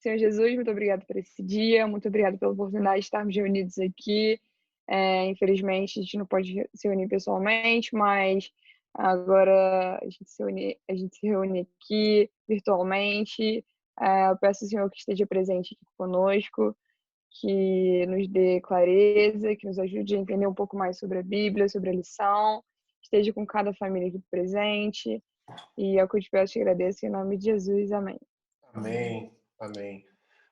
Senhor Jesus, muito obrigado por esse dia, muito obrigado pela oportunidade de estarmos reunidos aqui. Infelizmente, a gente não pode se reunir pessoalmente, mas agora a gente se reúne aqui virtualmente. Eu peço ao Senhor que esteja presente aqui conosco, que nos dê clareza, que nos ajude a entender um pouco mais sobre a Bíblia, sobre a lição. Esteja com cada família aqui presente. E é o que eu te peço e agradeço em nome de Jesus. Amém. Amém. Amém.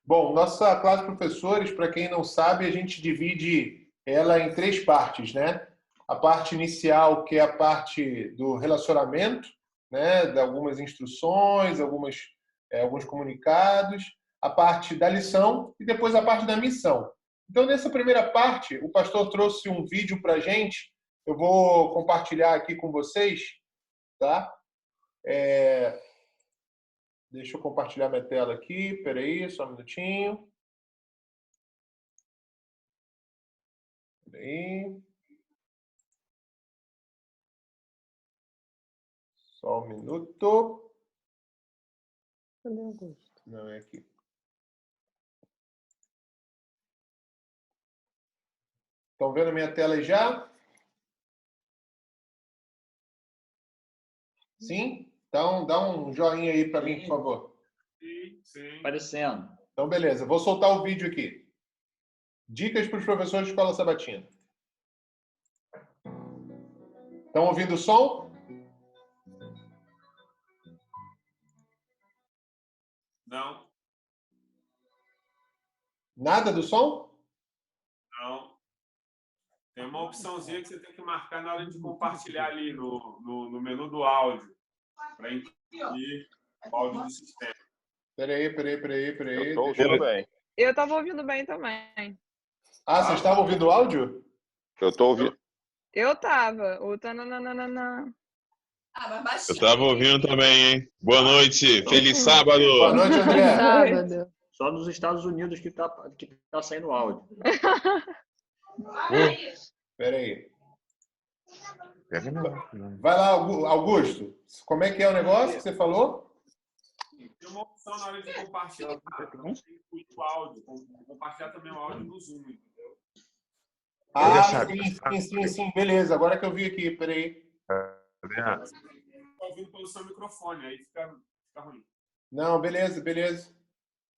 Bom, nossa classe de professores, para quem não sabe, a gente divide ela em 3 partes, né? A parte inicial, que é a parte do relacionamento, né? De algumas instruções, alguns comunicados, a parte da lição e depois a parte da missão. Então, nessa primeira parte, o pastor trouxe um vídeo para a gente. Eu vou compartilhar aqui com vocês, tá? Deixa eu compartilhar minha tela aqui. Espera aí, só um minutinho. Espera aí. Só um minuto. Cadê o Augusto? Não, é aqui. Estão vendo a minha tela aí já? Sim? Então, dá um joinha aí para mim, por favor. Sim. Aparecendo. Então, beleza. Vou soltar o vídeo aqui. Dicas para os professores de escola sabatina. Estão ouvindo o som? Não. Nada do som? Não. Tem uma opçãozinha que você tem que marcar na hora de compartilhar ali no menu do áudio, para incluir o áudio do sistema. Peraí. Eu tô ouvindo bem. Eu estava ouvindo bem também. Ah, vocês estavam ouvindo o áudio? Eu tô ouvindo. Eu estava. O tananana. Mas baixinho. Eu tava ouvindo também, hein? Boa noite, feliz sábado! Boa noite, André. Sábado. Só nos Estados Unidos que tá saindo áudio. Peraí. Vai lá, Augusto. Como é que é o negócio que você falou? Tem uma opção na hora de compartilhar, incluir o áudio, compartilhar também o áudio no Zoom, entendeu? Ah, sim. Beleza, agora que eu vi aqui, peraí. Está ouvindo pelo seu microfone, aí fica ruim. Não, beleza.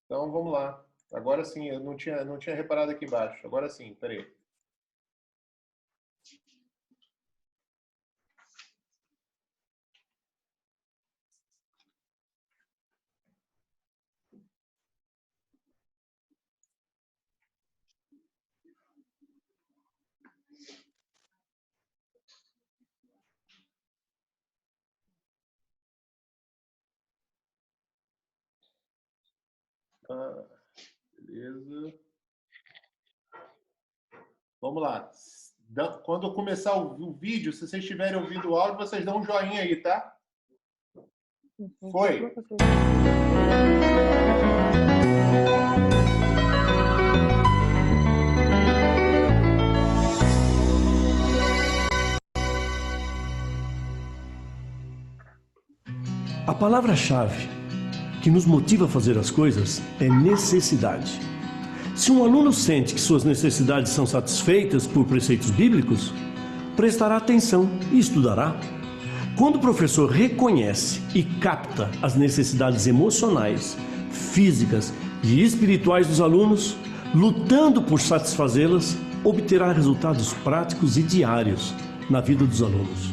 Então, vamos lá. Agora sim, eu não tinha reparado aqui embaixo. Agora sim, peraí. Beleza. Vamos lá. Quando eu começar o vídeo, se vocês estiverem ouvindo o áudio, vocês dão um joinha aí, tá? Foi. A palavra-chave que nos motiva a fazer as coisas é necessidade. Se um aluno sente que suas necessidades são satisfeitas por preceitos bíblicos, prestará atenção e estudará. Quando o professor reconhece e capta as necessidades emocionais, físicas e espirituais dos alunos, lutando por satisfazê-las, obterá resultados práticos e diários na vida dos alunos.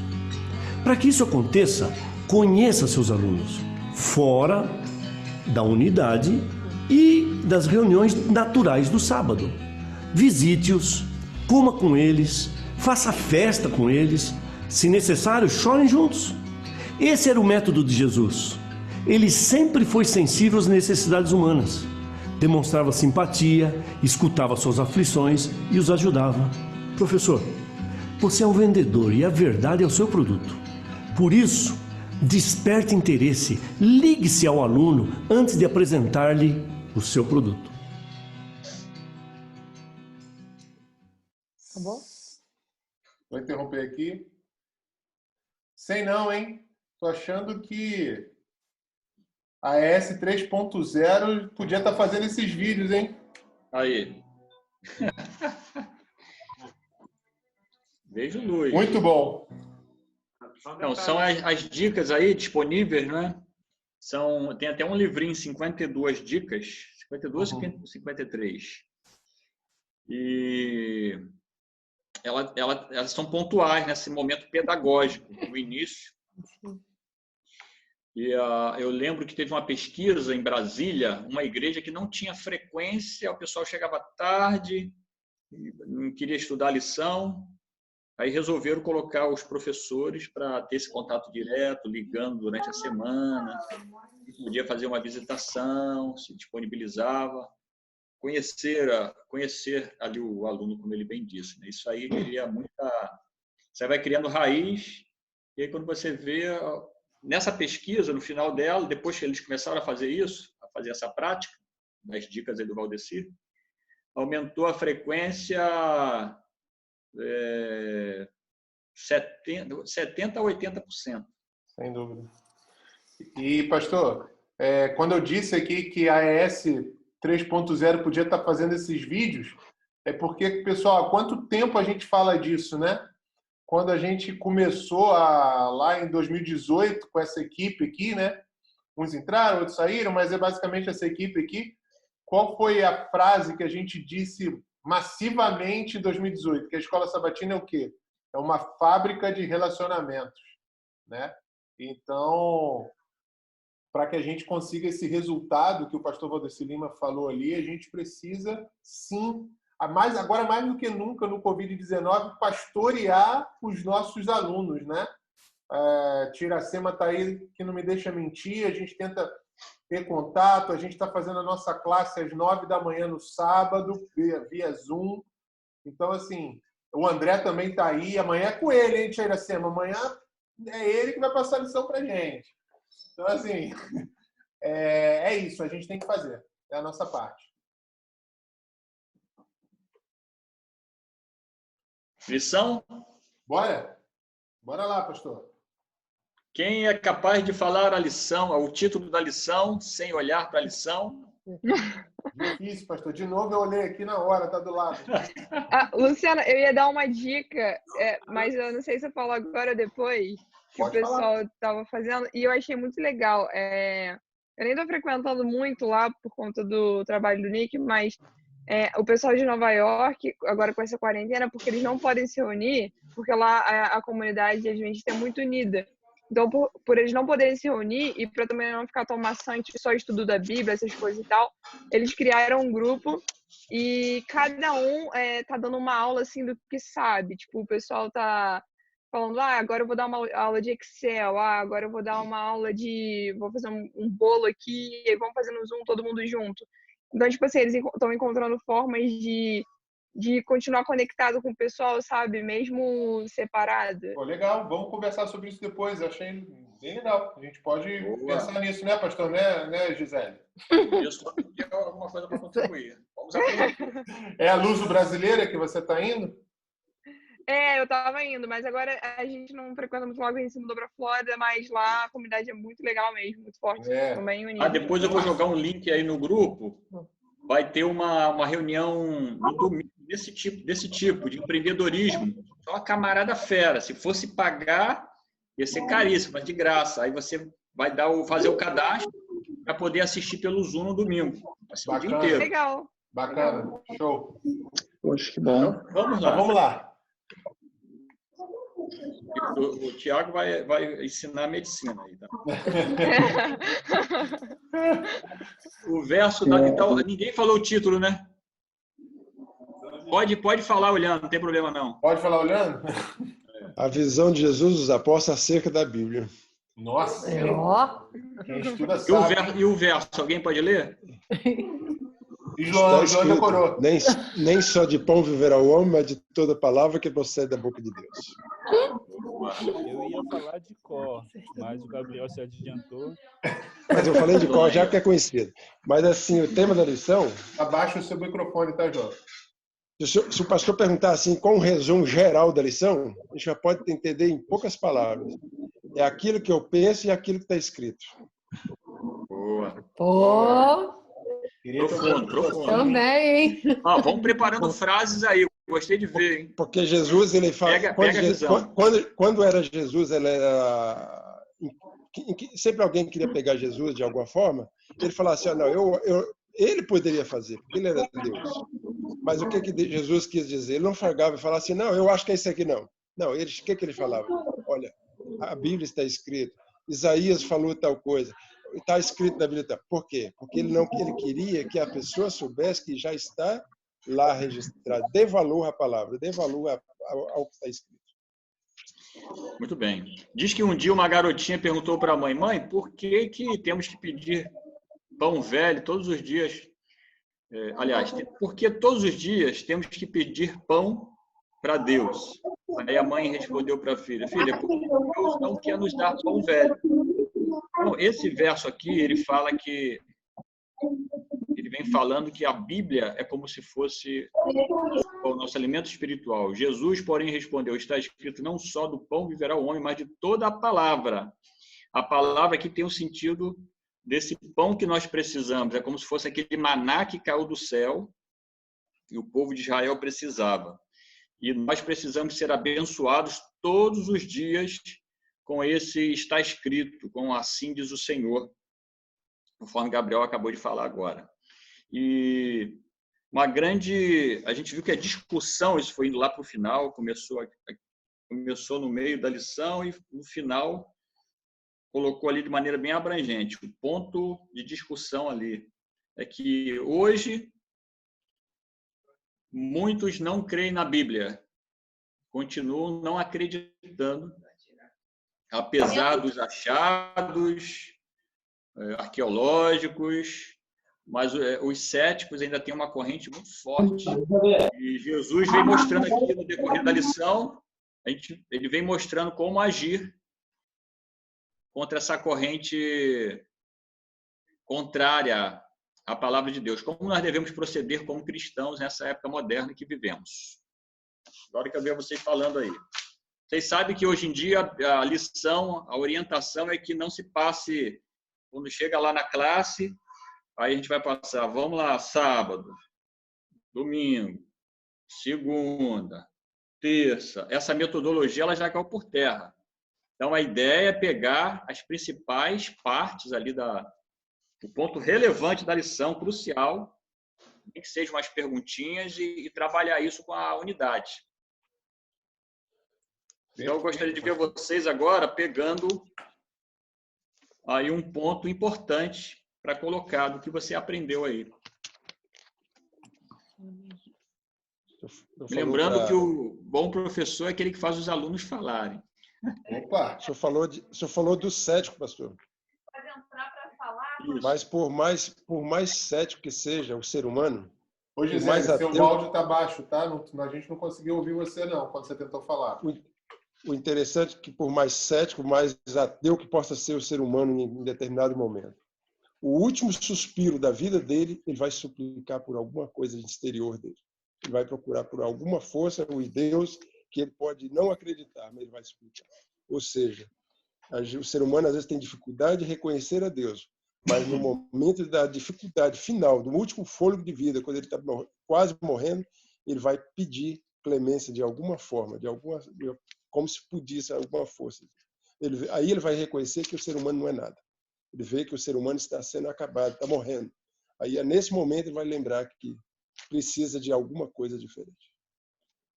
Para que isso aconteça, conheça seus alunos, fora da unidade e das reuniões naturais do sábado. Visite-os, coma com eles, faça festa com eles, se necessário, chorem juntos. Esse era o método de Jesus. Ele sempre foi sensível às necessidades humanas, demonstrava simpatia, escutava suas aflições e os ajudava. Professor, você é um vendedor e a verdade é o seu produto. Por isso, desperte interesse, ligue-se ao aluno antes de apresentar-lhe o seu produto. Acabou? Vou interromper aqui. Sei não, hein? Tô achando que A AES 3.0 podia estar fazendo esses vídeos, hein? Aí. Vejo luz. Muito bom. Não, são as dicas aí disponíveis, né? Tem até um livrinho, 52 dicas, 52 ou 53. E elas são pontuais nesse momento pedagógico, no início. E eu lembro que teve uma pesquisa em Brasília, uma igreja que não tinha frequência, o pessoal chegava tarde, não queria estudar a lição, aí resolveram colocar os professores para ter esse contato direto, ligando durante a semana, podia fazer uma visitação, se disponibilizava, conhecer ali o aluno, como ele bem disse, né? Isso aí cria você vai criando raiz, e aí quando você vê, nessa pesquisa, no final dela, depois que eles começaram a fazer isso, a fazer essa prática, das dicas aí do Valdeci, aumentou a frequência 70% a 80%. Sem dúvida. E, pastor, quando eu disse aqui que a AES 3.0 podia estar fazendo esses vídeos, é porque, pessoal, há quanto tempo a gente fala disso, né? Quando a gente começou lá em 2018 com essa equipe aqui, né? Uns entraram, outros saíram, mas é basicamente essa equipe aqui. Qual foi a frase que a gente disse massivamente em 2018? Que a Escola Sabatina é o quê? É uma fábrica de relacionamentos, né? Então, para que a gente consiga esse resultado que o pastor Valdeci Lima falou ali, a gente precisa, sim, agora mais do que nunca no Covid-19, pastorear os nossos alunos, né? Tiracema está aí, que não me deixa mentir, a gente tenta ter contato, a gente está fazendo a nossa classe às 9 da manhã no sábado, via Zoom. Então, assim, o André também está aí, amanhã é com ele, hein, Tiracema? Amanhã é ele que vai passar a lição para a gente. Então, assim, é isso, a gente tem que fazer, é a nossa parte. Lição? Bora? Bora lá, pastor. Quem é capaz de falar a lição, o título da lição, sem olhar para a lição? Difícil, pastor. De novo eu olhei aqui na hora, tá do lado. Luciana, eu ia dar uma dica, mas eu não sei se eu falo agora ou depois, que o pessoal estava fazendo, e eu achei muito legal. Eu nem estou frequentando muito lá por conta do trabalho do Nick, mas o pessoal de Nova York, agora com essa quarentena, porque eles não podem se reunir, porque lá a comunidade adventista é muito unida. Então, por eles não poderem se reunir e para também não ficar tão maçante só estudo da Bíblia, essas coisas e tal, eles criaram um grupo e cada um tá dando uma aula assim do que sabe. Tipo, o pessoal tá falando, agora eu vou dar uma aula de Excel, agora eu vou dar uma aula vou fazer um bolo aqui, e vamos fazer no Zoom todo mundo junto. Então, tipo assim, eles estão encontrando formas de continuar conectado com o pessoal, sabe? Mesmo separado. Pô, legal, vamos conversar sobre isso depois. Eu achei bem legal. A gente pode pensar nisso, né, pastor? Né, Gisele? Isso, tem alguma coisa para contribuir. Vamos aprender. É a Luso Brasileira que você está indo? Eu estava indo, mas agora a gente não frequenta muito logo, a gente se mudou para Flórida, mas lá a comunidade é muito legal mesmo, muito forte, também unida. Depois eu vou jogar um link aí no grupo. Vai ter uma reunião no domingo desse tipo, de empreendedorismo. Só uma camarada fera. Se fosse pagar, ia ser caríssimo, mas de graça. Aí você vai fazer o cadastro para poder assistir pelo Zoom no domingo. Vai ser o dia inteiro. Legal. Bacana. Show. Poxa, que bom. Então, vamos lá. Vamos lá. O Tiago vai ensinar medicina aí, tá? O verso da Vital. Ninguém falou o título, né? Pode falar olhando, não tem problema não. Pode falar olhando? A visão de Jesus dos apóstolos acerca da Bíblia. Nossa! Quem estuda sabe. E o verso, alguém pode ler? E João decorou. Nem só de pão viverá o homem, mas de toda palavra que procede da boca de Deus. Eu ia falar de cor, mas o Gabriel se adiantou. Mas eu falei de cor já que é conhecido. Mas assim, o tema da lição... Abaixa o seu microfone, tá, João? Se o pastor perguntar assim, qual um resumo geral da lição, a gente já pode entender em poucas palavras. É aquilo que eu penso e aquilo que está escrito. Boa. Pô, Profundo. também, hein? Vamos preparando frases aí. Gostei de ver, hein? Porque Jesus, ele fala... Pega a visão. Quando era Jesus, ele era... Sempre alguém queria pegar Jesus de alguma forma, ele falava assim, não, ele poderia fazer, porque ele era Deus. Mas o que Jesus quis dizer? Ele não falava e falava assim, não, eu acho que é isso aqui não. Não, o que ele falava? Olha, a Bíblia está escrita, Isaías falou tal coisa, está escrito na Bíblia. Por quê? Porque ele queria que a pessoa soubesse que já está lá registrado. Dê valor à palavra, dê valor ao que está escrito. Muito bem. Diz que um dia uma garotinha perguntou para a mãe, por que temos que pedir pão velho todos os dias? Aliás, porque todos os dias temos que pedir pão para Deus. Aí a mãe respondeu para a filha, porque Deus não quer nos dar pão velho. Então, esse verso aqui, ele vem falando que a Bíblia é como se fosse o nosso alimento espiritual. Jesus, porém, respondeu, está escrito, não só do pão viverá o homem, mas de toda a palavra. A palavra aqui tem o sentido desse pão que nós precisamos. É como se fosse aquele maná que caiu do céu e o povo de Israel precisava. E nós precisamos ser abençoados todos os dias com esse está escrito, com assim diz o Senhor, conforme Gabriel acabou de falar agora. E a gente viu que a discussão, isso foi indo lá para o final, começou no meio da lição e no final colocou ali de maneira bem abrangente. O ponto de discussão ali é que hoje muitos não creem na Bíblia, continuam não acreditando, apesar dos achados arqueológicos, mas os céticos ainda têm uma corrente muito forte. E Jesus vem mostrando aqui no decorrer da lição, ele vem mostrando como agir contra essa corrente contrária à palavra de Deus. Como nós devemos proceder como cristãos nessa época moderna que vivemos. Agora que eu vejo vocês falando aí. Vocês sabem que hoje em dia a lição, a orientação é que não se passe, quando chega lá na classe, aí a gente vai passar, vamos lá, sábado, domingo, segunda, terça. Essa metodologia ela já caiu por terra. Então, a ideia é pegar as principais partes ali o ponto relevante da lição, crucial, nem que sejam umas perguntinhas e trabalhar isso com a unidade. Então, eu gostaria de ver vocês agora pegando aí um ponto importante para colocar do que você aprendeu aí. Lembrando que o bom professor é aquele que faz os alunos falarem. Opa! O senhor falou do cético, pastor. Pode entrar para falar. Mas por mais cético que seja o ser humano... Hoje, Zé, seu áudio está baixo, tá? A gente não conseguiu ouvir você, não, quando você tentou falar. O interessante é que, por mais cético, mais ateu que possa ser o ser humano em determinado momento, o último suspiro da vida dele, ele vai suplicar por alguma coisa exterior dele. Ele vai procurar por alguma força, o Deus, que ele pode não acreditar, mas ele vai suplicar. Ou seja, o ser humano às vezes tem dificuldade de reconhecer a Deus, mas no momento da dificuldade final, do último fôlego de vida, quando ele está quase morrendo, ele vai pedir clemência de alguma forma, como se pudesse alguma força. Aí ele vai reconhecer que o ser humano não é nada. Ele vê que o ser humano está sendo acabado, está morrendo. Aí, nesse momento, ele vai lembrar que precisa de alguma coisa diferente.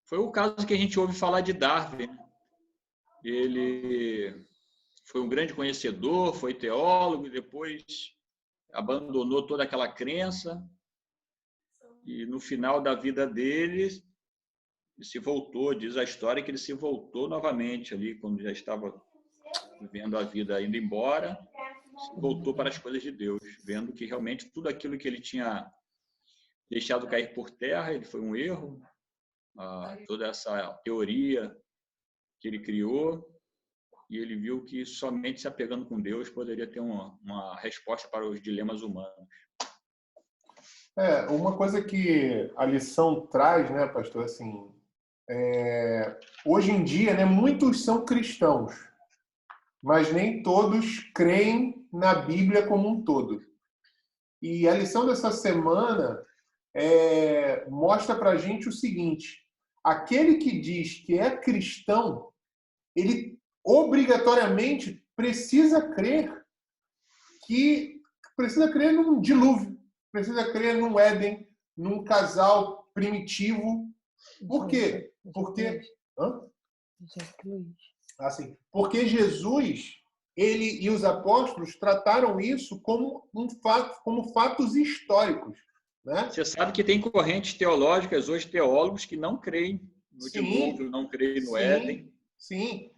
Foi o caso que a gente ouve falar de Darwin. Ele foi um grande conhecedor, foi teólogo, e depois abandonou toda aquela crença. E no final da vida dele, ele se voltou, diz a história que ele se voltou novamente ali, quando já estava vivendo a vida indo embora, se voltou para as coisas de Deus, vendo que realmente tudo aquilo que ele tinha deixado cair por terra, ele foi um erro, toda essa teoria que ele criou, e ele viu que somente se apegando com Deus poderia ter uma resposta para os dilemas humanos. Uma coisa que a lição traz, né, pastor, hoje em dia, né, muitos são cristãos, mas nem todos creem na Bíblia como um todo. E a lição dessa semana mostra para a gente o seguinte: aquele que diz que é cristão, ele obrigatoriamente precisa crer num dilúvio, precisa crer num Éden, num casal primitivo. Por quê? Porque porque Jesus, ele e os apóstolos trataram isso como como fatos históricos, né? Você sabe que tem correntes teológicas hoje, teólogos, que não creem no dilúvio, não creem no Éden. Sim.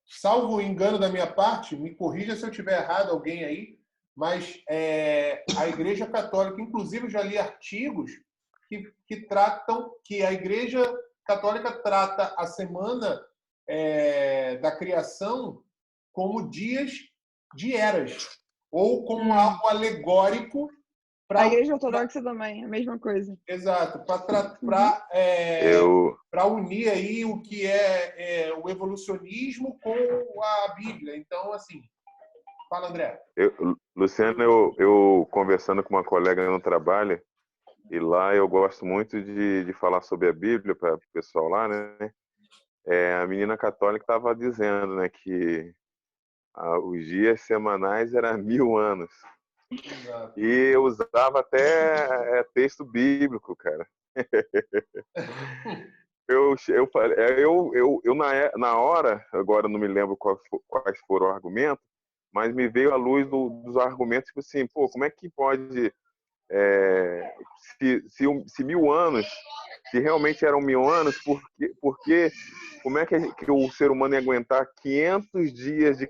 Salvo o engano da minha parte, me corrija se eu estiver errado, alguém aí, mas a Igreja Católica, inclusive eu já li artigos que tratam, que a Igreja Católica trata a semana da criação como dias de eras, ou como algo alegórico. A Igreja Ortodoxa também, a mesma coisa. Exato, para unir aí o que é o evolucionismo com a Bíblia. Então, assim, fala, André. Luciano, eu conversando com uma colega no trabalho, e lá eu gosto muito de falar sobre a Bíblia para o pessoal lá, né? A menina católica estava dizendo, né, que os dias semanais eram 1000 anos. Exato. E eu usava até texto bíblico, cara. Na hora, agora não me lembro quais foram os argumentos, mas me veio à luz dos argumentos, tipo assim, como é que pode, se 1000 anos, se realmente eram 1000 anos, porque como é que o ser humano ia aguentar 500 dias de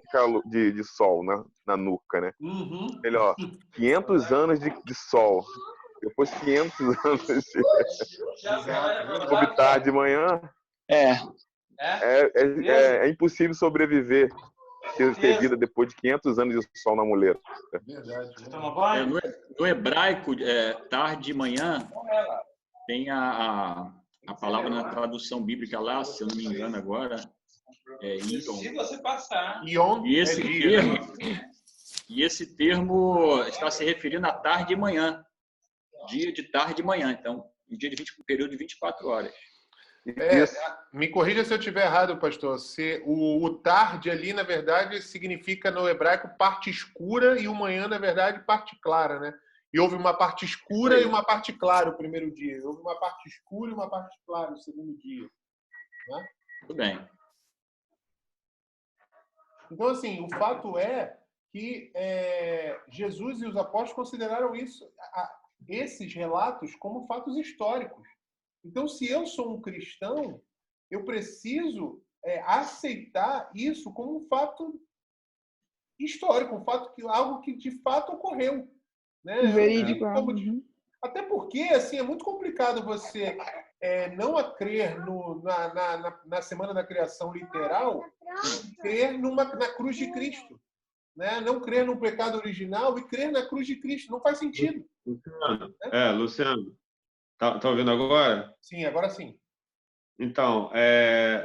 sol na nuca, né? Melhor, 500 anos de sol, depois 500 anos de tarde de manhã. É impossível sobreviver, ter vida depois de 500 anos de sol na mulher. Verdade. No hebraico, tarde de manhã, tem a palavra na tradução bíblica lá, se eu não me engano agora, Ion. Se você passar. Ion e esse termo está se referindo à tarde e manhã. Dia de tarde e manhã. Então, um dia um período de 24 horas. Me corrija se eu estiver errado, pastor. O tarde ali, na verdade, significa no hebraico parte escura, e o manhã, na verdade, parte clara, né? E houve uma parte escura e uma parte clara o primeiro dia. Houve uma parte escura e uma parte clara o segundo dia. Né? Tudo bem. Então, assim, o fato é que Jesus e os apóstolos consideraram esses relatos como fatos históricos. Então, se eu sou um cristão, eu preciso aceitar isso como um fato histórico, algo que de fato ocorreu. Né? Verídico. Até porque assim, é muito complicado você não crer na Semana da Criação literal e crer na cruz de Cristo. Né? Não crer no pecado original e crer na cruz de Cristo. Não faz sentido. Luciano, Luciano, tá ouvindo agora? Sim, agora sim. Então,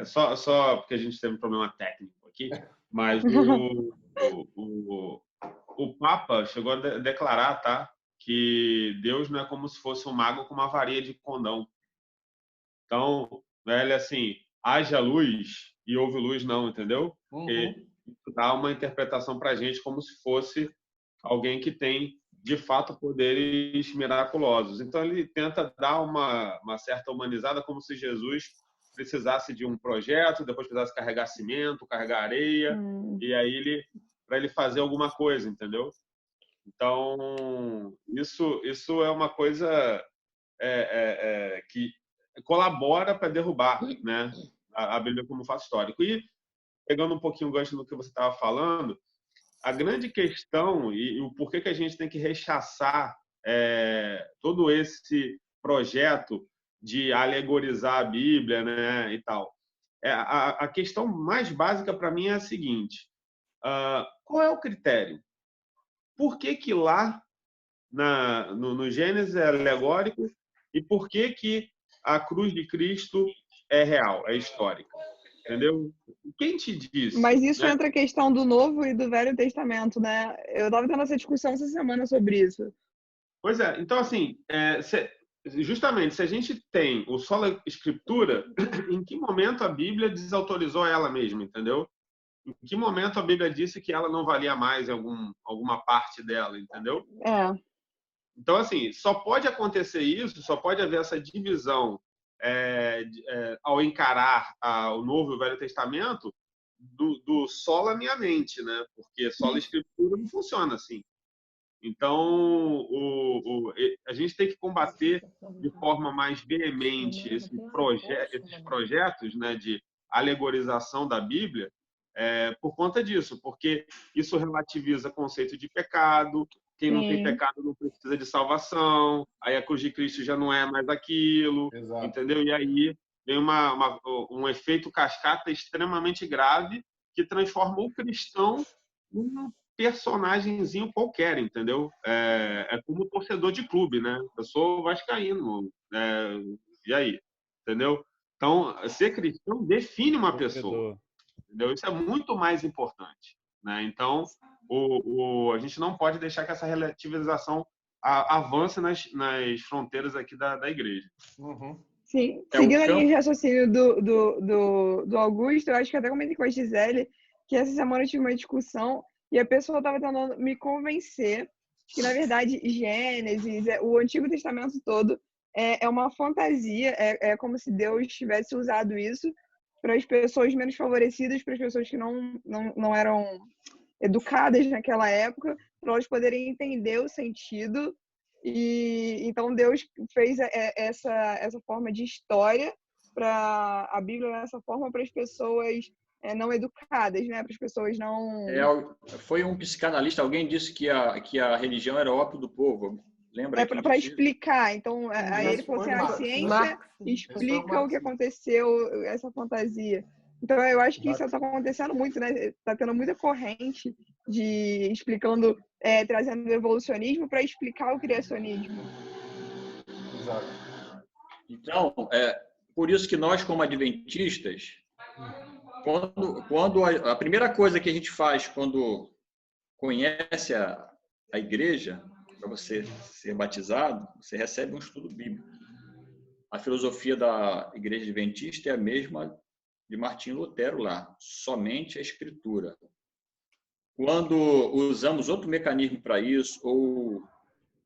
só porque a gente teve um problema técnico aqui, mas o Papa chegou a declarar, tá, que Deus não é como se fosse um mago com uma varinha de condão. Então, ele assim, haja luz e houve luz não, entendeu? Porque isso dá uma interpretação para a gente como se fosse alguém que tem, de fato, poderes miraculosos. Então, ele tenta dar uma certa humanizada, como se Jesus precisasse de um projeto, depois precisasse carregar cimento, carregar areia, e aí para ele fazer alguma coisa, entendeu? Então, isso é uma coisa que colabora para derrubar, né, a Bíblia como fato histórico. E, pegando um pouquinho o gancho do que você estava falando, a grande questão e o porquê que a gente tem que rechaçar todo esse projeto de alegorizar a Bíblia, né, e tal. A questão mais básica para mim é a seguinte: qual é o critério? Por que lá no Gênesis é alegórico e por que a cruz de Cristo é real, é histórica? entendeu? Quem te disse? Mas isso né? entra a questão do Novo e do Velho Testamento, né? Eu estava tendo essa discussão essa semana sobre isso. Pois é, então assim, justamente, se a gente tem o sola escritura, em que momento a Bíblia desautorizou ela mesma, entendeu? Em que momento a Bíblia disse que ela não valia mais em alguma parte dela, entendeu? Então, assim, só pode acontecer isso, só pode haver essa divisão ao encarar o Novo e o Velho Testamento do sola minha mente, né? Porque sola escritura não funciona assim. Então, a gente tem que combater de forma mais veemente esses projetos, né, de alegorização da Bíblia, por conta disso, porque isso relativiza o conceito de pecado. Quem não tem pecado não precisa de salvação. Aí a cruz de Cristo já não é mais aquilo, entendeu? E aí vem um efeito cascata extremamente grave que transforma o cristão num personagemzinho qualquer, entendeu? É como torcedor de clube, né? Eu sou vascaíno, e aí? Entendeu? Então, ser cristão define uma pessoa, entendeu? Isso é muito mais importante, né? Então, a gente não pode deixar que essa relativização avance nas fronteiras aqui da igreja. Sim, seguindo a linha de raciocínio do Augusto, eu acho que até comentei com a Gisele que essa semana eu tive uma discussão e a pessoa estava tentando me convencer que, na verdade, Gênesis, o Antigo Testamento todo, é uma fantasia, é como se Deus tivesse usado isso para as pessoas menos favorecidas, para as pessoas que não eram educadas naquela época, para elas poderem entender o sentido. E então Deus fez essa forma de história para a Bíblia, nessa forma para as pessoas não educadas, né? Para as pessoas não... Foi um psicanalista, alguém disse que a religião era o ópio do povo. Lembra? Para explicar. Então, aí ele falou assim, a ciência explica o que aconteceu, essa fantasia. Então, eu acho que isso está acontecendo muito, né? Está tendo muita corrente de explicando, trazendo o evolucionismo para explicar o criacionismo. Exato. Então, por isso que nós, como adventistas, quando a primeira coisa que a gente faz quando conhece a igreja, para você ser batizado, você recebe um estudo bíblico. A filosofia da igreja adventista é a mesma de Martinho Lutero lá, somente a escritura. Quando usamos outro mecanismo para isso, ou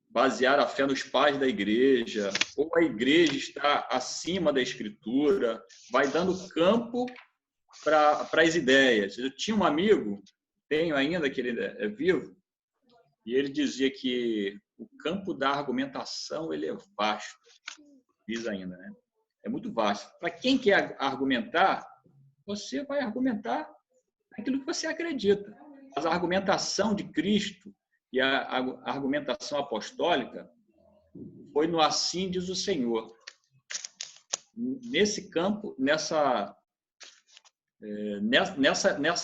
basear a fé nos pais da igreja, ou a igreja está acima da escritura, vai dando campo para as ideias. Eu tinha um amigo, tenho ainda, que ele é vivo, e ele dizia que o campo da argumentação ele é vasto, diz ainda, né? É muito vasto. Para quem quer argumentar, você vai argumentar aquilo que você acredita. Mas a argumentação de Cristo e a argumentação apostólica foi no assim diz o Senhor. Nesse campo, nessa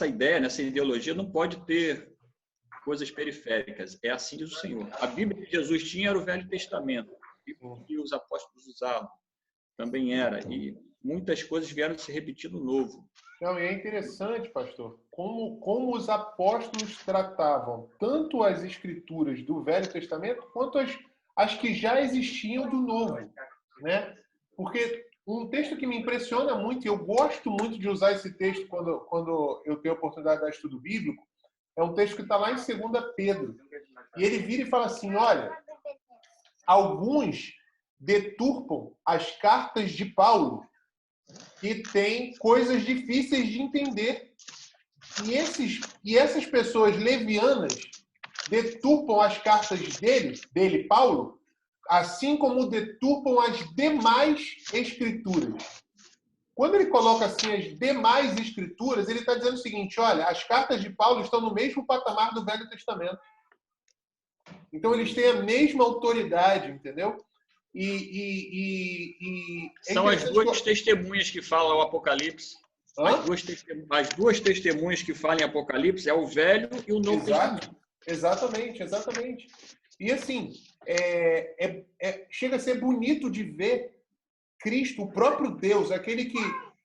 ideia, nessa ideologia, não pode ter coisas periféricas. É assim diz o Senhor. A Bíblia que Jesus tinha era o Velho Testamento. E os apóstolos usavam. Também era. E muitas coisas vieram se repetir no Novo. Não, e é interessante, pastor, como os apóstolos tratavam tanto as escrituras do Velho Testamento quanto as que já existiam do Novo, né? Porque um texto que me impressiona muito, e eu gosto muito de usar esse texto quando eu tenho a oportunidade de dar estudo bíblico, é um texto que está lá em 2 Pedro. E ele vira e fala assim, olha, alguns deturpam as cartas de Paulo e tem coisas difíceis de entender. E essas pessoas levianas deturpam as cartas dele, Paulo, assim como deturpam as demais escrituras. Quando ele coloca assim as demais escrituras, ele está dizendo o seguinte, olha, as cartas de Paulo estão no mesmo patamar do Velho Testamento. Então, eles têm a mesma autoridade, entendeu? São as duas testemunhas que falam o Apocalipse. As duas testemunhas que falam em Apocalipse é o Velho e o Novo Testamento. Exatamente. E assim, chega a ser bonito de ver Cristo, o próprio Deus, aquele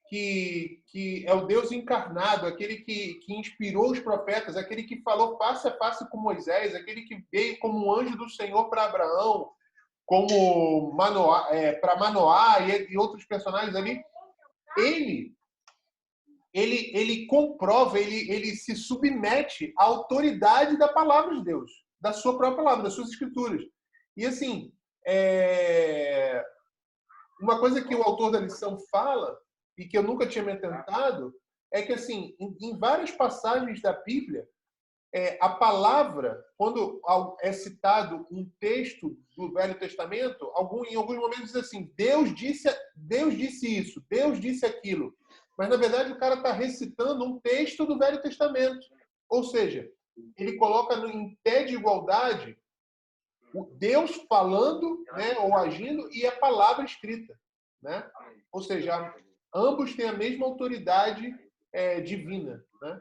que é o Deus encarnado, aquele que inspirou os profetas, aquele que falou face a face com Moisés, aquele que veio como um anjo do Senhor para Abraão, como para Manoá e outros personagens ali, ele comprova, ele se submete à autoridade da palavra de Deus, da sua própria palavra, das suas escrituras. E assim, uma coisa que o autor da lição fala, e que eu nunca tinha me atentado, é que assim, em várias passagens da Bíblia, a palavra, quando é citado um texto do Velho Testamento, em alguns momentos diz assim, Deus disse isso, Deus disse aquilo. Mas, na verdade, o cara está recitando um texto do Velho Testamento. Ou seja, ele coloca em pé de igualdade o Deus falando, né, ou agindo, e a palavra escrita. Né? Ou seja, ambos têm a mesma autoridade divina. Né?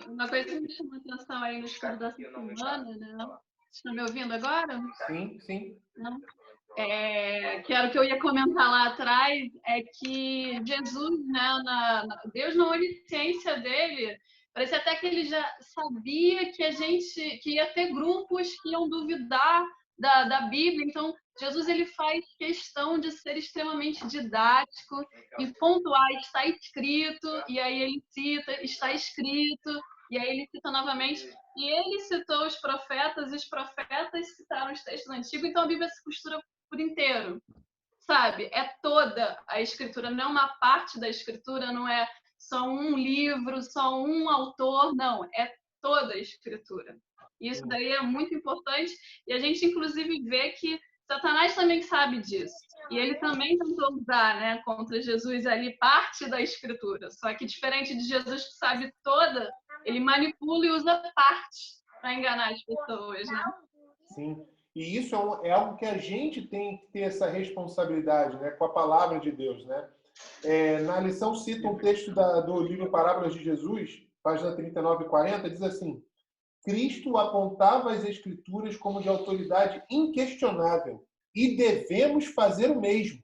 Uma coisa que me chamou a atenção aí no estudo dessa semana, né? Vocês estão me ouvindo agora? Sim, sim. Não? Que era o que eu ia comentar lá atrás, é que Jesus, né, Deus na onisciência dele, parece até que ele já sabia que ia ter grupos que iam duvidar da Bíblia. Então, Jesus ele faz questão de ser extremamente didático e pontuar, está escrito, e aí ele cita, está escrito, e aí ele cita novamente. E ele citou os profetas, e os profetas citaram os textos antigos, então a Bíblia se costura por inteiro, sabe? É toda a escritura, não é uma parte da escritura, não é só um livro, só um autor, não, é toda a escritura. Isso daí é muito importante e a gente inclusive vê que Satanás também sabe disso. E ele também tentou usar, né, contra Jesus ali parte da escritura, só que diferente de Jesus que sabe toda, ele manipula e usa parte para enganar as pessoas, né? Sim. E isso é algo que a gente tem que ter essa responsabilidade, né, com a palavra de Deus. Né? Na lição cita um texto do livro Parábolas de Jesus, página 39 e 40, diz assim, Cristo apontava as Escrituras como de autoridade inquestionável e devemos fazer o mesmo.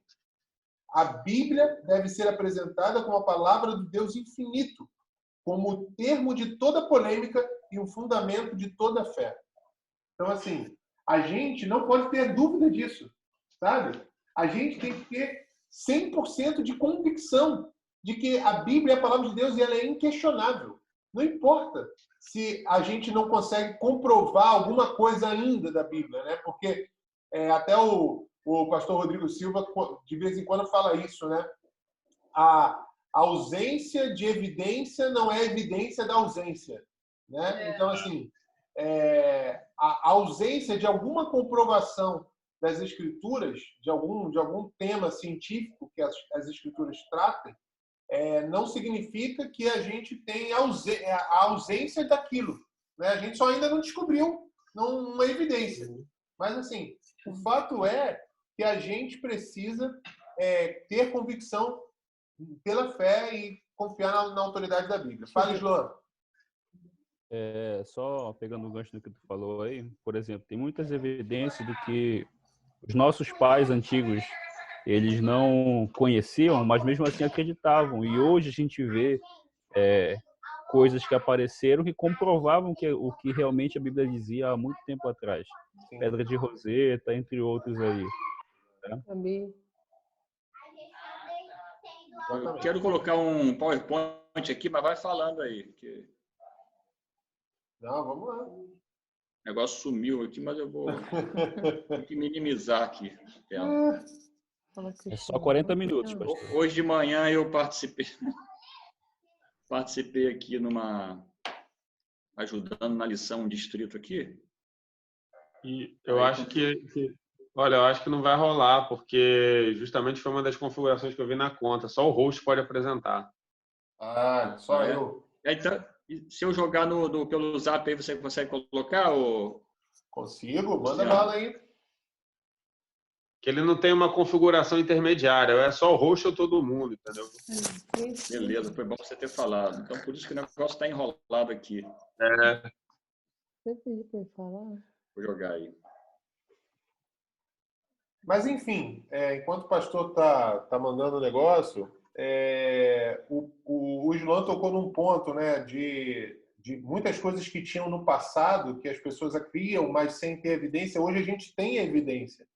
A Bíblia deve ser apresentada como a palavra do Deus infinito, como o termo de toda polêmica e o fundamento de toda fé. Então, assim, a gente não pode ter dúvida disso, sabe? A gente tem que ter 100% de convicção de que a Bíblia é a palavra de Deus e ela é inquestionável. Não importa se a gente não consegue comprovar alguma coisa ainda da Bíblia, né? Porque até o pastor Rodrigo Silva, de vez em quando, fala isso, né? A ausência de evidência não é evidência da ausência, né? Então, assim, a ausência de alguma comprovação das escrituras, de algum tema científico que as escrituras tratem, não significa que a gente tem a ausência daquilo. Né? A gente só ainda não descobriu uma evidência. Mas, assim, o fato é que a gente precisa ter convicção pela fé e confiar na autoridade da Bíblia. Fala, João. Só pegando o gancho do que tu falou aí, por exemplo, tem muitas evidências do que os nossos pais antigos, eles não conheciam, mas mesmo assim acreditavam. E hoje a gente vê coisas que apareceram que comprovavam o que realmente a Bíblia dizia há muito tempo atrás. Sim. Pedra de Roseta, entre outros aí. Tá? Eu quero colocar um PowerPoint aqui, mas vai falando aí. Que... Não, vamos lá. O negócio sumiu aqui, mas eu vou ter que minimizar aqui. É só 40 minutos, pastor. Hoje de manhã eu participei aqui ajudando na lição distrito aqui. E eu acho olha, eu acho que não vai rolar, porque justamente foi uma das configurações que eu vi na conta. Só o host pode apresentar. Só eu. Então, se eu jogar pelo Zap aí, você consegue colocar? Consigo, manda bala aí. Que ele não tem uma configuração intermediária, é só o host ou todo mundo, entendeu? Beleza, foi bom você ter falado. Então, por isso que o negócio está enrolado aqui. Vou jogar aí. Mas, enfim, enquanto o pastor tá mandando o negócio, o João tocou num ponto, né, de muitas coisas que tinham no passado, que as pessoas criam, mas sem ter evidência. Hoje a gente tem evidência,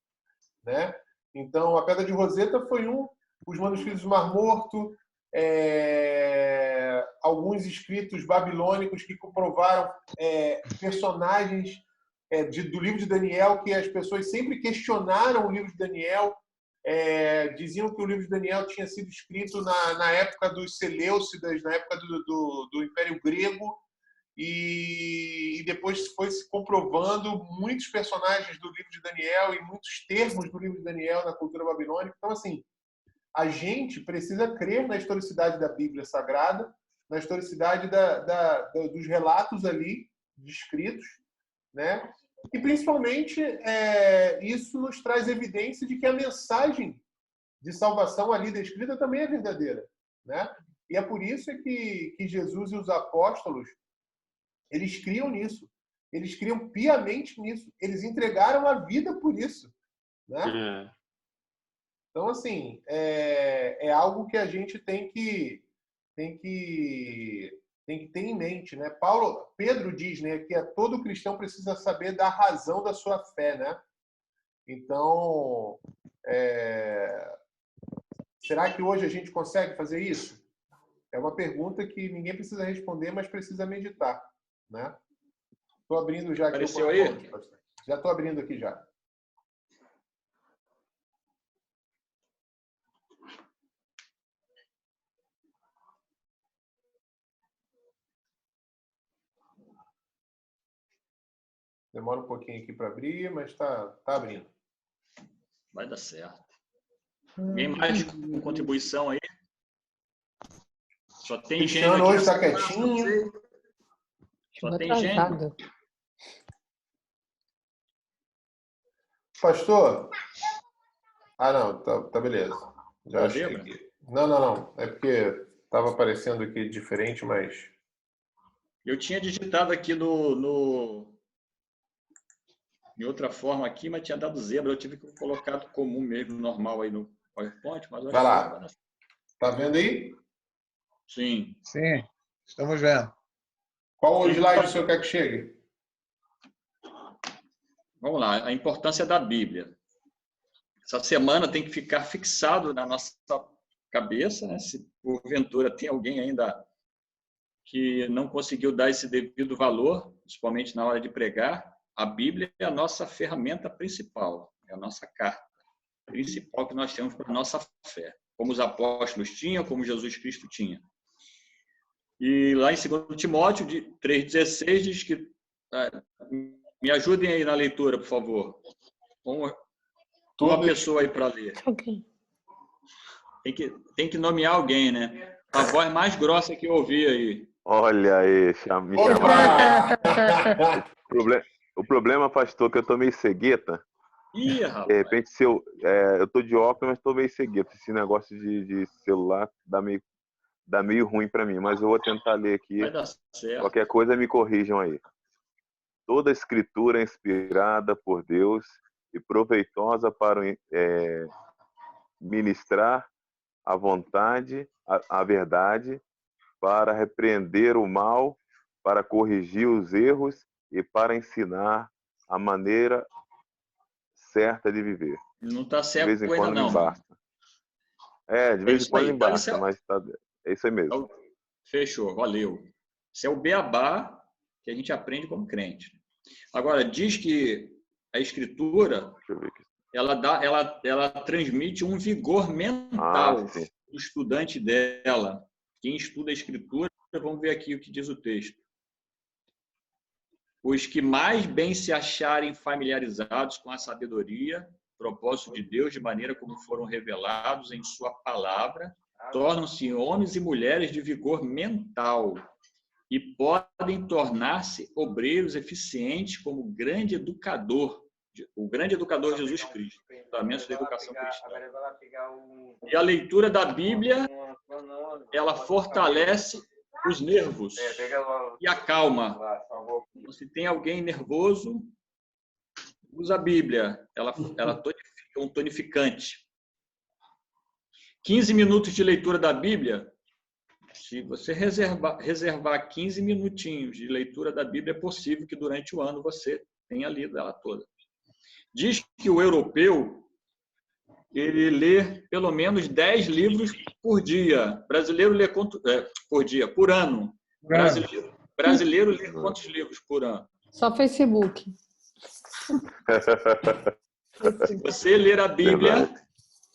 né? Então, a Pedra de Roseta foi os manuscritos do Mar Morto, alguns escritos babilônicos que comprovaram personagens do livro de Daniel, que as pessoas sempre questionaram o livro de Daniel, diziam que o livro de Daniel tinha sido escrito na época dos Seleucidas, na época do Império Grego, e depois foi se comprovando muitos personagens do livro de Daniel e muitos termos do livro de Daniel na cultura babilônica. Então, assim, a gente precisa crer na historicidade da Bíblia Sagrada, na historicidade dos relatos ali descritos, né? E, principalmente, isso nos traz evidência de que a mensagem de salvação ali descrita também é verdadeira, né? E é por isso que Jesus e os apóstolos, eles criam nisso. Eles criam piamente nisso. Eles entregaram a vida por isso, né? Então, assim, é algo que a gente tem que ter em mente, né? Pedro diz, né, que todo cristão precisa saber da razão da sua fé, né? Então, será que hoje a gente consegue fazer isso? É uma pergunta que ninguém precisa responder, mas precisa meditar, né? Estou abrindo já aqui. Apareceu aí? Já estou abrindo aqui já. Demora um pouquinho aqui para abrir, mas tá abrindo. Vai dar certo. Alguém mais com contribuição aí? Só tem gente. Cristiano hoje está quietinho. Só tem gente. Pastor? Não, tá beleza. Já achei aqui. Não. É porque estava aparecendo aqui diferente, mas... Eu tinha digitado aqui em outra forma aqui, mas tinha dado zebra. Eu tive que colocar do comum mesmo, normal aí no PowerPoint. Mas vai lá. Tá vendo aí? Sim. Sim, estamos vendo. Qual o slide o senhor quer que chegue? Vamos lá. A importância da Bíblia. Essa semana tem que ficar fixado na nossa cabeça, né? Se porventura tem alguém ainda que não conseguiu dar esse devido valor, principalmente na hora de pregar, a Bíblia é a nossa ferramenta principal, é a nossa carta principal que nós temos para a nossa fé, como os apóstolos tinham, como Jesus Cristo tinha. E lá em 2 Timóteo 3,16 diz que... me ajudem aí na leitura, por favor. Uma pessoa aí para ler. Okay. Tem que nomear alguém, né? A voz mais grossa que eu ouvi aí. Olha aí, me chamaram. O problema, pastor, é que eu tô meio cegueta. Ih, rapaz. De repente, se eu tô de óculos, mas tô meio cegueta. Esse negócio de celular dá meio ruim para mim, mas eu vou tentar ler aqui. Vai dar certo. Qualquer coisa me corrijam aí. Toda a escritura é inspirada por Deus e proveitosa para ministrar a vontade, a verdade, para repreender o mal, para corrigir os erros e para ensinar a maneira certa de viver. Não está certo. De vez em quando me basta. De vez em quando me basta, mas é isso aí mesmo. Fechou, valeu. Isso é o beabá que a gente aprende como crente. Agora, diz que a escritura, ela transmite um vigor mental do estudante dela. Quem estuda a escritura, vamos ver aqui o que diz o texto. Os que mais bem se acharem familiarizados com a sabedoria, propósito de Deus, de maneira como foram revelados em sua palavra, tornam-se homens e mulheres de vigor mental e podem tornar-se obreiros eficientes como o grande educador Jesus Cristo, fundamentos da educação cristã. E a leitura da Bíblia, ela fortalece os nervos e acalma. Se tem alguém nervoso, usa a Bíblia, ela tonifica, um tonificante. 15 minutos de leitura da Bíblia, se você reservar 15 minutinhos de leitura da Bíblia, é possível que durante o ano você tenha lido ela toda. Diz que o europeu, ele lê pelo menos 10 livros por dia. Brasileiro lê quanto por dia? Por ano. Brasileiro lê quantos livros por ano? Só Facebook. Se você ler a Bíblia,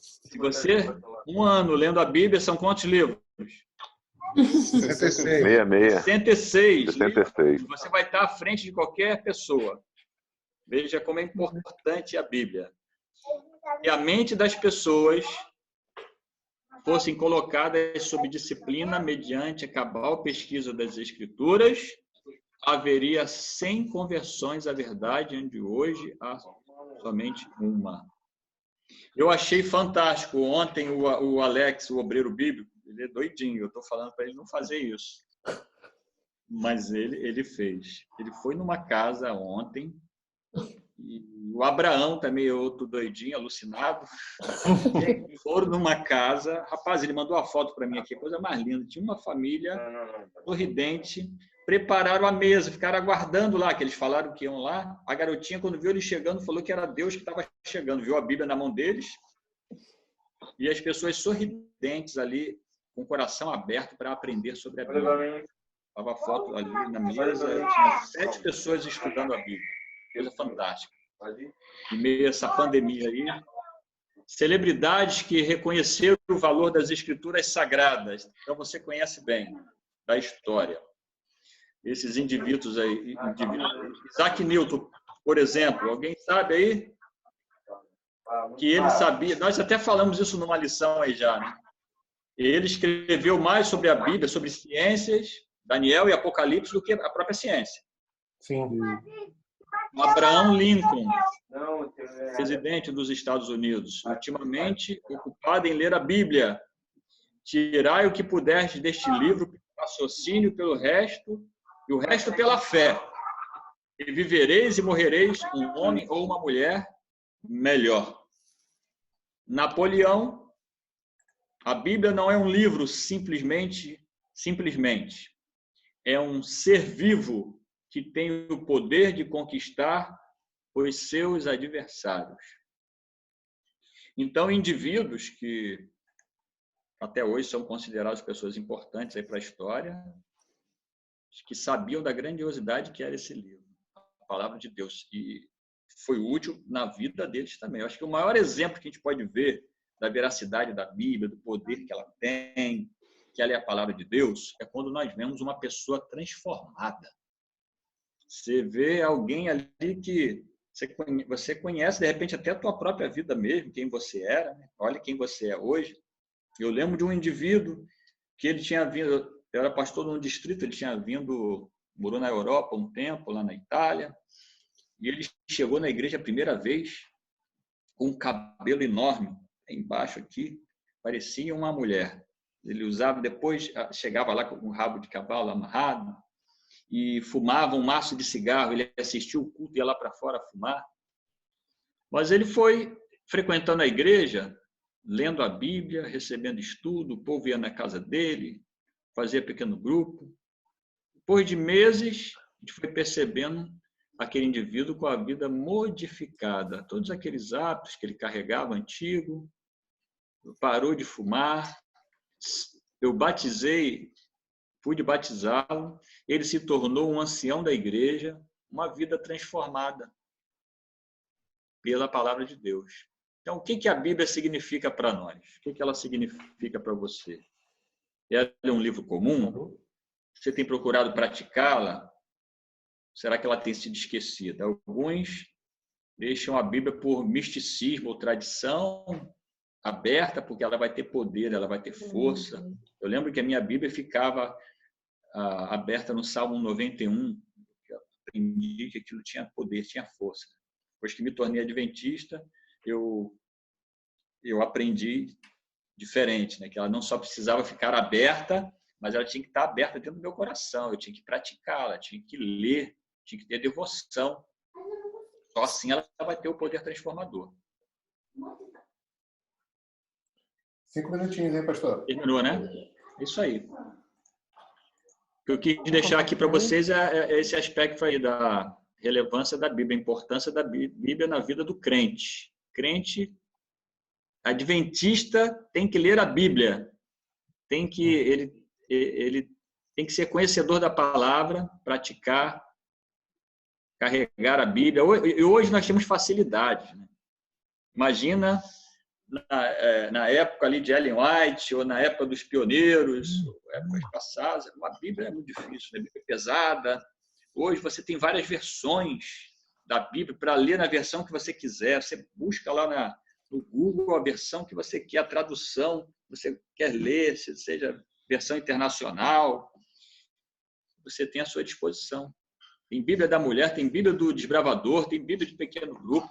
se você, um ano lendo a Bíblia, são quantos livros? 66. Você vai estar à frente de qualquer pessoa. Veja como é importante a Bíblia. E a mente das pessoas fossem colocadas sob disciplina mediante a cabal pesquisa das Escrituras, haveria 100 conversões à verdade, onde hoje há somente uma. Eu achei fantástico. Ontem o Alex, o obreiro bíblico, ele é doidinho. Eu estou falando para ele não fazer isso. Mas ele fez. Ele foi numa casa ontem, e o Abraão também é outro doidinho, alucinado. Foram numa casa. Rapaz, ele mandou uma foto para mim aqui, coisa mais linda. Tinha uma família sorridente. Prepararam a mesa, ficaram aguardando lá, que eles falaram que iam lá. A garotinha, quando viu ele chegando, falou que era Deus que estava chegando. Viu a Bíblia na mão deles. E as pessoas sorridentes ali, com o coração aberto para aprender sobre a Bíblia. Estava a foto ali na mesa, tinha 7 pessoas estudando a Bíblia. Coisa fantástica. Em meio a essa pandemia aí, celebridades que reconheceram o valor das Escrituras Sagradas. Então, você conhece bem da história. Esses indivíduos aí, Isaac Newton, por exemplo, alguém sabe aí que ele sabia, nós até falamos isso numa lição aí já, né? Ele escreveu mais sobre a Bíblia, sobre ciências, Daniel e Apocalipse, do que a própria ciência. Sim. Abraham Lincoln, presidente dos Estados Unidos, ultimamente ocupado em ler a Bíblia. Tirai o que puderes deste livro, pelo raciocínio, pelo resto, e o resto pela fé. E vivereis e morrereis um homem ou uma mulher melhor. Napoleão, a Bíblia não é um livro simplesmente. É um ser vivo que tem o poder de conquistar os seus adversários. Então, indivíduos que até hoje são considerados pessoas importantes aí para a história, que sabiam da grandiosidade que era esse livro, a palavra de Deus, e foi útil na vida deles também. Eu acho que o maior exemplo que a gente pode ver da veracidade da Bíblia, do poder que ela tem, que ela é a palavra de Deus, é quando nós vemos uma pessoa transformada. Você vê alguém ali que você conhece, de repente, até a tua própria vida mesmo, quem você era, né? Olha quem você é hoje. Eu lembro de um indivíduo que ele tinha vindo, eu era pastor num distrito, ele tinha vindo, morou na Europa um tempo, lá na Itália, e ele chegou na igreja a primeira vez com um cabelo enorme, embaixo aqui, parecia uma mulher. Ele usava, depois chegava lá com um rabo de cavalo amarrado e fumava um maço de cigarro. Ele assistia o culto e ia lá para fora fumar. Mas ele foi frequentando a igreja, lendo a Bíblia, recebendo estudo, o povo ia na casa dele, fazia pequeno grupo. Depois de meses, a gente foi percebendo aquele indivíduo com a vida modificada. Todos aqueles hábitos que ele carregava antigo, parou de fumar. Eu pude batizá-lo, ele se tornou um ancião da igreja, uma vida transformada pela palavra de Deus. Então, o que a Bíblia significa para nós? O que ela significa para você? Ela é um livro comum? Você tem procurado praticá-la? Será que ela tem sido esquecida? Alguns deixam a Bíblia por misticismo ou tradição aberta, porque ela vai ter poder, ela vai ter força. Eu lembro que a minha Bíblia ficava aberta no Salmo 91. Eu aprendi que aquilo tinha poder, tinha força. Depois que me tornei adventista, eu aprendi diferente, né? Que ela não só precisava ficar aberta, mas ela tinha que estar aberta dentro do meu coração. Eu tinha que praticá-la, tinha que ler, tinha que ter devoção. Só assim ela vai ter o poder transformador. 5 minutinhos, hein, pastor? Terminou, né? É isso aí. O que eu quis deixar aqui para vocês é esse aspecto aí da relevância da Bíblia, a importância da Bíblia na vida do crente. Crente adventista tem que ler a Bíblia, ele tem que ser conhecedor da palavra, praticar, carregar a Bíblia. E hoje nós temos facilidade, né? Imagina na época ali de Ellen White ou na época dos pioneiros, épocas passadas, uma Bíblia é muito difícil, né? A Bíblia é pesada. Hoje você tem várias versões da Bíblia para ler na versão que você quiser. Você busca lá no Google a versão que você quer, a tradução que você quer ler, seja versão internacional, você tem à sua disposição. Tem Bíblia da mulher, tem Bíblia do desbravador, tem Bíblia de pequeno grupo,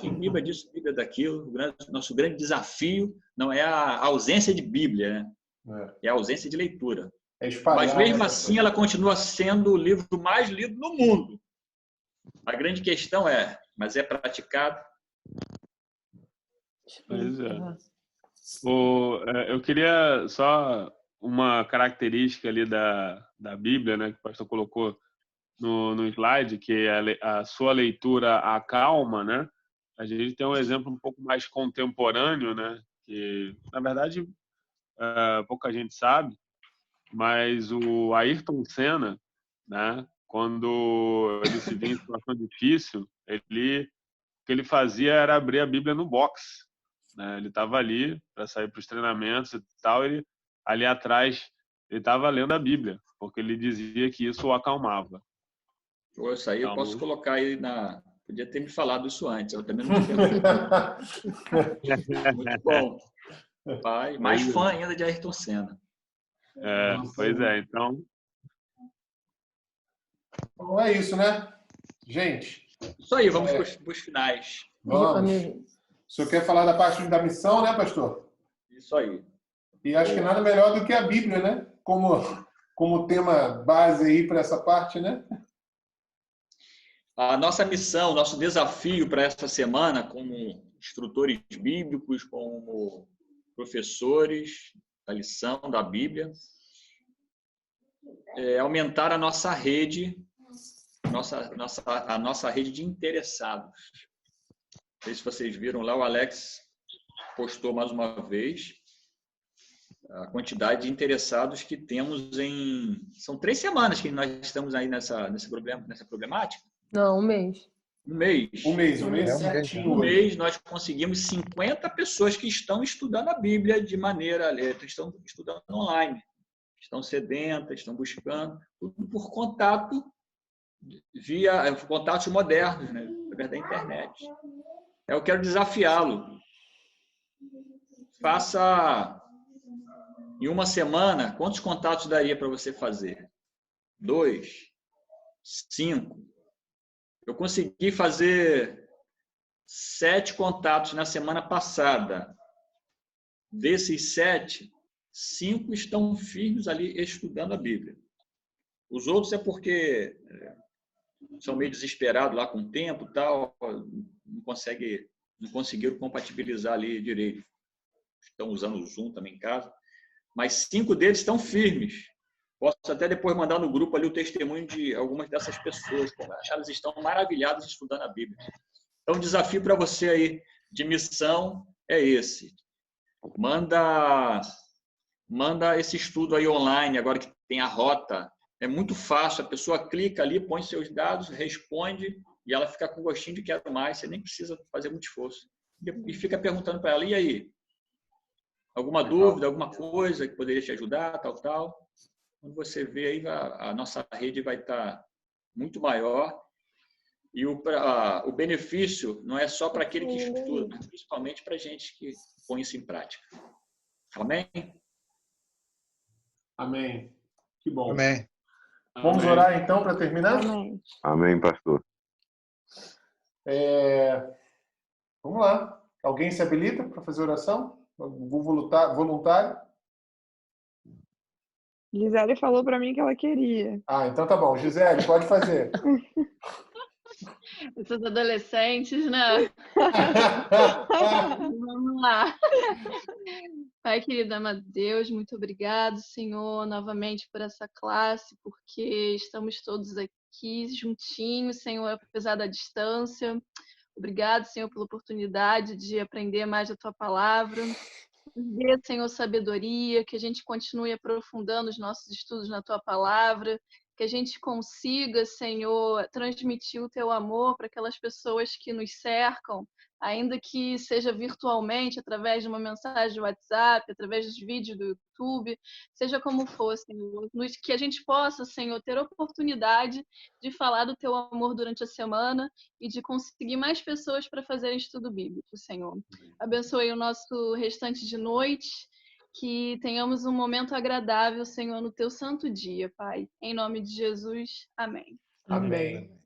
tem Bíblia disso, Bíblia daquilo. Nosso grande desafio não é a ausência de Bíblia, né? É a ausência de leitura. Mas mesmo assim ela continua sendo o livro mais lido no mundo. A grande questão mas é praticado? Pois é. Eu queria só uma característica ali da Bíblia, né, que o pastor colocou no slide, que a sua leitura acalma, né? A gente tem um exemplo um pouco mais contemporâneo, né, que na verdade pouca gente sabe, mas o Ayrton Senna, né, quando ele se vê em situação difícil, o que ele fazia era abrir a Bíblia no box, né? Ele estava ali para sair para os treinamentos e tal, ele ali atrás ele estava lendo a Bíblia, porque ele dizia que isso o acalmava. Isso aí eu posso colocar aí Podia ter me falado isso antes, eu também não tinha. Muito bom. Pai, mais fã ainda de Ayrton Senna. Pois é, então... Bom, é isso, né? Gente... Isso aí, vamos para os finais. Vamos. O senhor quer falar da parte da missão, né, pastor? Isso aí. E acho que nada melhor do que a Bíblia, né? Como tema base aí para essa parte, né? A nossa missão, nosso desafio para essa semana, como instrutores bíblicos, como professores da lição da Bíblia, é aumentar a nossa rede, a nossa rede de interessados. Não sei se vocês viram lá, o Alex postou mais uma vez a quantidade de interessados que temos São 3 semanas que nós estamos aí nessa problemática. Não, um mês. Um mês. Certinho. Um mês nós conseguimos 50 pessoas que estão estudando a Bíblia de maneira... Estão estudando online. Estão sedentas, estão buscando. Tudo por contato via contatos modernos, né? Através da internet. Eu quero desafiá-lo. Faça em uma semana, quantos contatos daria para você fazer? 2, 5. Eu consegui fazer 7 contatos na semana passada. Desses 7, 5 estão firmes ali estudando a Bíblia. Os outros é porque são meio desesperados lá com o tempo e tal, não conseguiram compatibilizar ali direito. Estão usando o Zoom também em casa. Mas 5 deles estão firmes. Posso até depois mandar no grupo ali o testemunho de algumas dessas pessoas. Elas estão maravilhadas estudando a Bíblia. Então, o desafio para você aí de missão é esse. Manda esse estudo aí online, agora que tem a rota. É muito fácil. A pessoa clica ali, põe seus dados, responde e ela fica com gostinho de quero mais. Você nem precisa fazer muito esforço. E fica perguntando para ela, e aí? Alguma dúvida, alguma coisa que poderia te ajudar, tal. Quando você vê aí, a nossa rede vai estar muito maior e o benefício não é só para aquele que estuda, mas principalmente para a gente que põe isso em prática. Amém? Amém. Que bom. Amém. Vamos orar então para terminar? Amém, pastor. Vamos lá. Alguém se habilita para fazer oração? Algum voluntário? Gisele falou para mim que ela queria. Então tá bom. Gisele, pode fazer. Esses adolescentes, né? Vamos lá. Pai querido, amado Deus, muito obrigado, Senhor, novamente por essa classe, porque estamos todos aqui juntinhos, Senhor, apesar da distância. Obrigado, Senhor, pela oportunidade de aprender mais da Tua palavra. Dê, Senhor, sabedoria, que a gente continue aprofundando os nossos estudos na Tua palavra, que a gente consiga, Senhor, transmitir o Teu amor para aquelas pessoas que nos cercam, ainda que seja virtualmente, através de uma mensagem de WhatsApp, através dos vídeos do YouTube, seja como for, Senhor, que a gente possa, Senhor, ter a oportunidade de falar do Teu amor durante a semana e de conseguir mais pessoas para fazerem estudo bíblico, Senhor. Abençoe o nosso restante de noite, que tenhamos um momento agradável, Senhor, no Teu santo dia, Pai. Em nome de Jesus, amém. Amém.